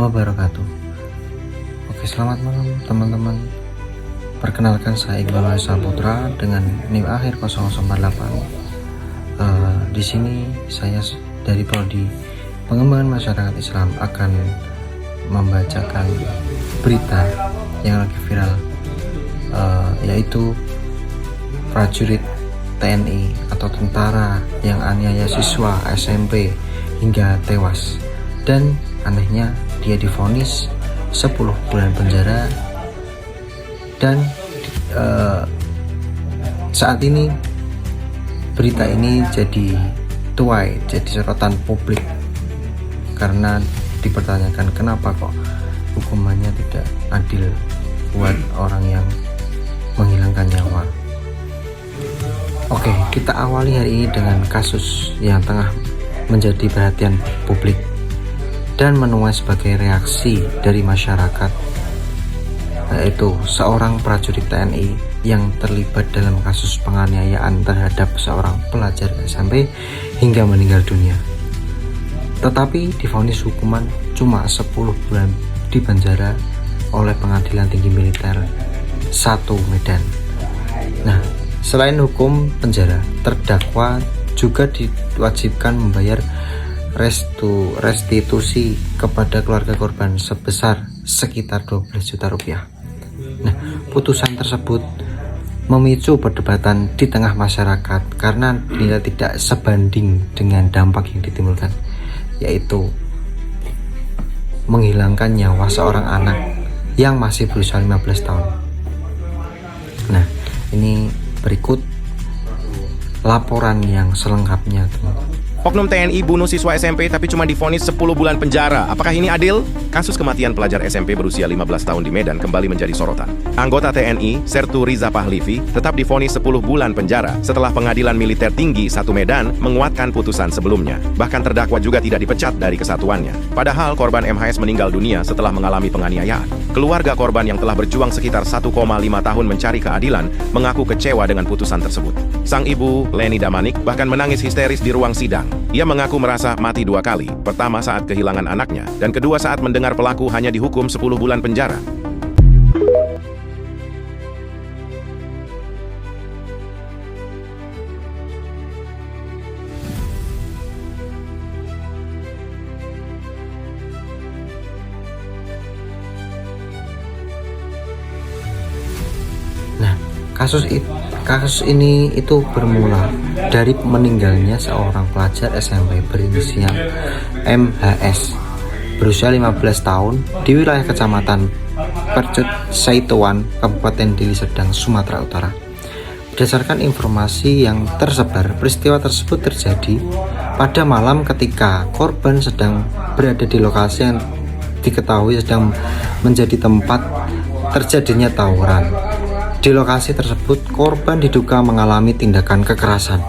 wabarakatuh. Oke, selamat malam teman-teman. Perkenalkan, saya Iqbal Saputra dengan NIM akhir 0048. Di sini saya dari Prodi Pengembangan Masyarakat Islam akan membacakan berita yang lagi viral, yaitu prajurit TNI atau tentara yang aniaya siswa SMP hingga tewas, dan anehnya dia divonis 10 bulan penjara. Dan saat ini berita ini jadi tuai, jadi sorotan publik karena dipertanyakan kenapa kok hukumannya tidak adil buat orang yang menghilangkan nyawa. Oke, kita awali hari ini dengan kasus yang tengah menjadi perhatian publik dan menuai sebagai reaksi dari masyarakat, yaitu seorang prajurit TNI yang terlibat dalam kasus penganiayaan terhadap seorang pelajar SMP hingga meninggal dunia, tetapi divonis hukuman cuma 10 bulan di penjara oleh Pengadilan Tinggi Militer 1 Medan. Nah, selain hukum penjara, terdakwa juga diwajibkan membayar restitusi kepada keluarga korban sebesar sekitar 12 juta rupiah. Nah, putusan tersebut memicu perdebatan di tengah masyarakat karena dinilai tidak sebanding dengan dampak yang ditimbulkan, yaitu menghilangkan nyawa seorang anak yang masih berusia 15 tahun. Nah, ini berikut laporan yang selengkapnya, teman-teman. Oknum TNI bunuh siswa SMP tapi cuma divonis 10 bulan penjara. Apakah ini adil? Kasus kematian pelajar SMP berusia 15 tahun di Medan kembali menjadi sorotan. Anggota TNI, Sertu Riza Pahlivi, tetap divonis 10 bulan penjara setelah Pengadilan Militer Tinggi 1 Medan menguatkan putusan sebelumnya. Bahkan terdakwa juga tidak dipecat dari kesatuannya. Padahal korban MHS meninggal dunia setelah mengalami penganiayaan. Keluarga korban yang telah berjuang sekitar 1,5 tahun mencari keadilan mengaku kecewa dengan putusan tersebut. Sang ibu, Leni Damanik, bahkan menangis histeris di ruang sidang. Ia mengaku merasa mati 2 kali, pertama saat kehilangan anaknya, dan kedua saat mendengar pelaku hanya dihukum 10 bulan penjara. Nah, kasus ini itu bermula dari meninggalnya seorang pelajar SMP berinisial MHS berusia 15 tahun di wilayah Kecamatan Percut Saituan, Kabupaten Deli Serdang, Sumatera Utara. Berdasarkan informasi yang tersebar, peristiwa tersebut terjadi pada malam ketika korban sedang berada di lokasi yang diketahui sedang menjadi tempat terjadinya tawuran. Di lokasi tersebut, korban diduga mengalami tindakan kekerasan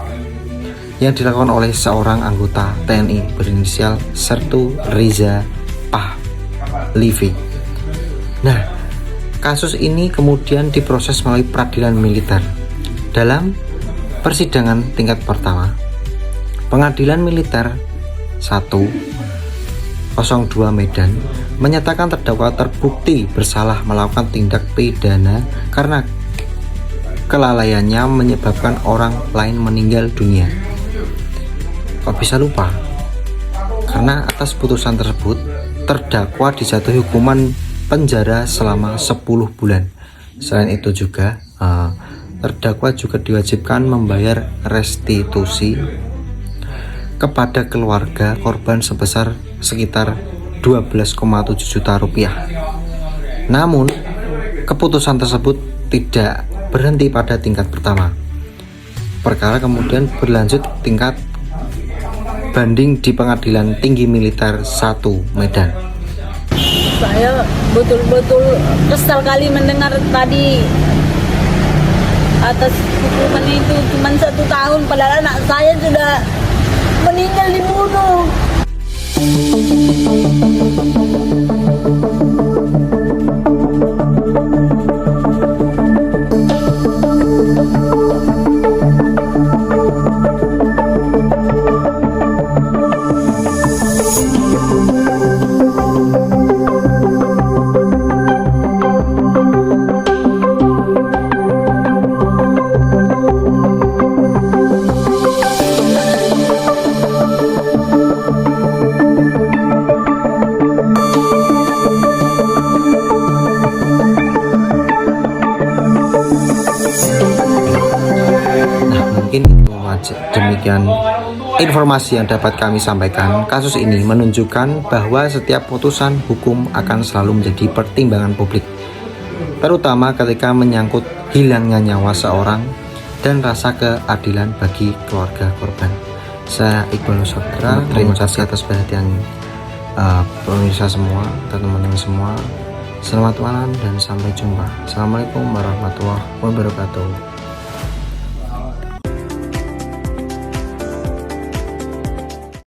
yang dilakukan oleh seorang anggota TNI berinisial Sertu Riza Pahlivi. Nah, kasus ini kemudian diproses melalui peradilan militer. Dalam persidangan tingkat pertama, Pengadilan Militer 102 Medan menyatakan terdakwa terbukti bersalah melakukan tindak pidana karena kelalaiannya menyebabkan orang lain meninggal dunia. Kok bisa lupa? Karena atas putusan tersebut, terdakwa dijatuhi hukuman penjara selama 10 bulan. Selain itu juga, terdakwa juga diwajibkan membayar restitusi kepada keluarga korban sebesar sekitar 12,7 juta rupiah. Namun, keputusan tersebut tidak berhenti pada tingkat pertama. Perkara kemudian berlanjut tingkat banding di Pengadilan Tinggi Militer 1 Medan. Saya betul-betul kesal kali mendengar tadi atas hukuman itu cuma 1 tahun, padahal anak saya sudah meninggal dibunuh. demikian informasi yang dapat kami sampaikan. Kasus ini menunjukkan bahwa setiap putusan hukum akan selalu menjadi pertimbangan publik, terutama ketika menyangkut hilangnya nyawa seorang dan rasa keadilan bagi keluarga korban. Saya Iqbal Nusantara, terima kasih atas perhatian pemirsa semua, teman-teman semua. Selamat malam dan sampai jumpa. Assalamualaikum warahmatullahi wabarakatuh.